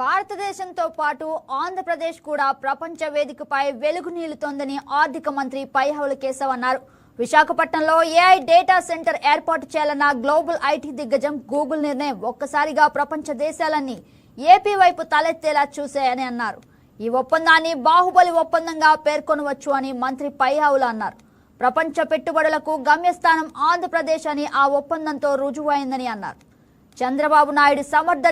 భారతదేశంతో పాటు ఆంధ్రప్రదేశ్ కూడా ప్రపంచ వేదికపై వెలుగు నిలుతోందని ఆర్థిక మంత్రి పయ్యావుల కేశవ్ అన్నారు. విశాఖపట్నంలో ఏఐ డేటా సెంటర్ ఏర్పాటు చేయాలన్న గ్లోబల్ ఐటీ దిగ్గజం గూగుల్ నిర్ణయం ఒక్కసారిగా ప్రపంచ దేశాలన్నీ ఏపీ వైపు తలెత్తేలా చూశాయని అన్నారు. ఈ ఒప్పందాన్ని బాహుబలి ఒప్పందంగా పేర్కొనవచ్చు అని మంత్రి పయ్యావుల అన్నారు. ప్రపంచ పెట్టుబడులకు గమ్యస్థానం ఆంధ్రప్రదేశ్ అని ఆ ఒప్పందంతో రుజువైందని అన్నారు. చంద్రబాబు నాయుడు సమర్థ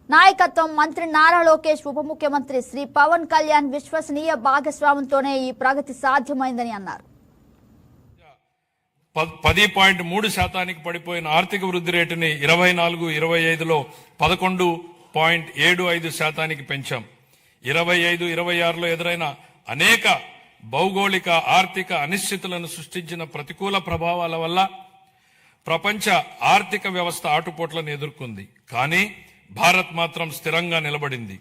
నాయకత్వం, మంత్రి నారా లోకేష్, ఉప ముఖ్యమంత్రి శ్రీ పవన్ కళ్యాణ్ విశ్వసనీయ భాగస్వామ్యంతోనే ఈ ప్రగతి సాధ్యమైందని అన్నారు. 10.3% పడిపోయిన ఆర్థిక వృద్ధి రేటుని 24-25లో 11.75% పెంచాం. 25-26లో ఎదురైన అనేక భౌగోళిక ఆర్థిక అనిశ్చితులను సృష్టించిన ప్రతికూల ప్రభావాల వల్ల ప్రపంచ ఆర్థిక వ్యవస్థ ఆటుపోట్లను ఎదుర్కొంది. కానీ భారత్ మాత్రం స్థిరంగా నిలబడింది.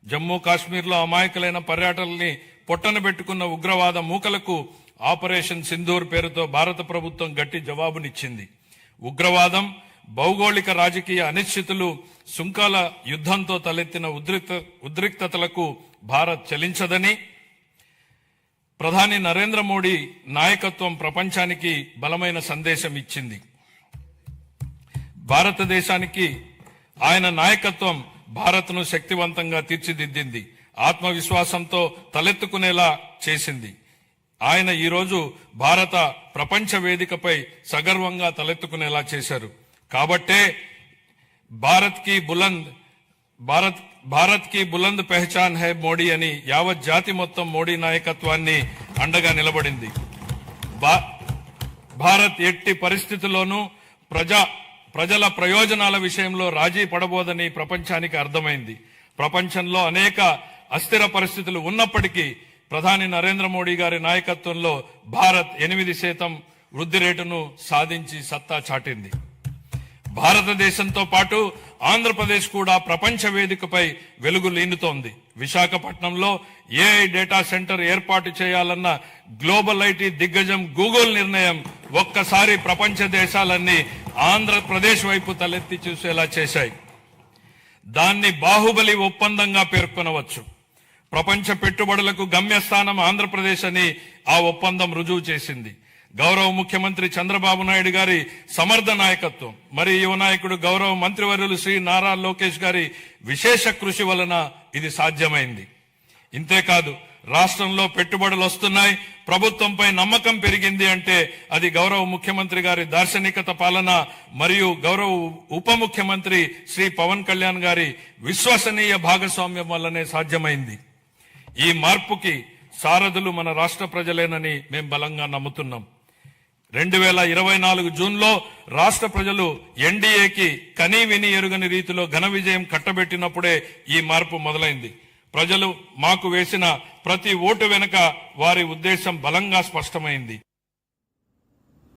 జమ్మూ కాశ్మీర్లో అమాయకులైన పర్యాటకుల్ని పొట్టన పెట్టుకున్న ఉగ్రవాద మూకలకు ఆపరేషన్ సింధూర్ పేరుతో భారత ప్రభుత్వం గట్టి జవాబునిచ్చింది. ఉగ్రవాదం, భౌగోళిక రాజకీయ అనిశ్చితులు, సుంకాల యుద్ధంతో తలెత్తిన ఉద్రిక్తతలకు భారత్ చలించదని ప్రధాని నరేంద్ర మోడీ నాయకత్వం ప్రపంచానికి బలమైన సందేశం ఇచ్చింది. భారతదేశానికి ఆయన నాయకత్వం భారత్ను శక్తివంతంగా తీర్చిదిద్దింది, ఆత్మవిశ్వాసంతో తలెత్తుకునేలా చేసింది. ఆయన ఈరోజు భారత ప్రపంచ వేదికపై సగర్వంగా తలెత్తుకునేలా చేశారు. కాబట్టే భారత్ కి బులంద్ పెహచాన్ హై మోడీ అని యావత్ జాతి మొత్తం మోడీ నాయకత్వాన్ని అండగా నిలబడింది. భారత్ ఎట్టి పరిస్థితుల్లోనూ ప్రజల ప్రయోజనాల విషయంలో రాజీ పడబోదని ప్రపంచానికి అర్థమైంది. ప్రపంచంలో అనేక అస్థిర పరిస్థితులు ఉన్నప్పటికీ ప్రధాని నరేంద్ర మోడీ గారి నాయకత్వంలో భారత్ 8% వృద్ధి రేటును సాధించి సత్తా చాటింది. భారతదేశంతో పాటు ఆంధ్రప్రదేశ్ కూడా ప్రపంచ వేదికపై వెలుగు లీనుతోంది. విశాఖపట్నంలో ఏఐ డేటా సెంటర్ ఏర్పాటు చేయాలన్న గ్లోబల్ ఐటీ దిగ్గజం గూగుల్ నిర్ణయం ఒక్కసారి ప్రపంచ దేశాలన్నీ ఆంధ్రప్రదేశ్ వైపు తలెత్తి చూసేలా చేశాయి. దాన్ని బాహుబలి ఒప్పందంగా పేర్కొనవచ్చు. ప్రపంచ పెట్టుబడులకు గమ్యస్థానం ఆంధ్రప్రదేశ్ అని ఆ ఒప్పందం రుజువు చేసింది. గౌరవ ముఖ్యమంత్రి చంద్రబాబు నాయుడు గారి సమర్థ నాయకత్వం, మరి యువ నాయకుడు గౌరవ మంత్రివర్యులు శ్రీ నారా లోకేష్ గారి విశేష కృషి వలన ఇది సాధ్యమైంది. ఇంతేకాదు, రాష్ట్రంలో పెట్టుబడులు వస్తున్నాయి, ప్రభుత్వంపై నమ్మకం పెరిగింది అంటే అది గౌరవ ముఖ్యమంత్రి గారి దార్శనికత పాలన మరియు గౌరవ ఉప ముఖ్యమంత్రి శ్రీ పవన్ కళ్యాణ్ గారి విశ్వసనీయ భాగస్వామ్యం వల్లనే సాధ్యమైంది. ఈ మార్పుకి సారథులు మన రాష్ట్ర ప్రజలేనని మేం బలంగా నమ్ముతున్నాం. 2024 జూన్లో రాష్ట్ర ప్రజలు ఎన్డీఏకి కనీ విని ఎరుగని రీతిలో ఘన విజయం కట్టబెట్టినప్పుడే ఈ మార్పు మొదలైంది. ప్రజలు మాకు వేసిన ప్రతి ఓటు వెనుక వారి ఉద్దేశం బలంగా స్పష్టమైంది.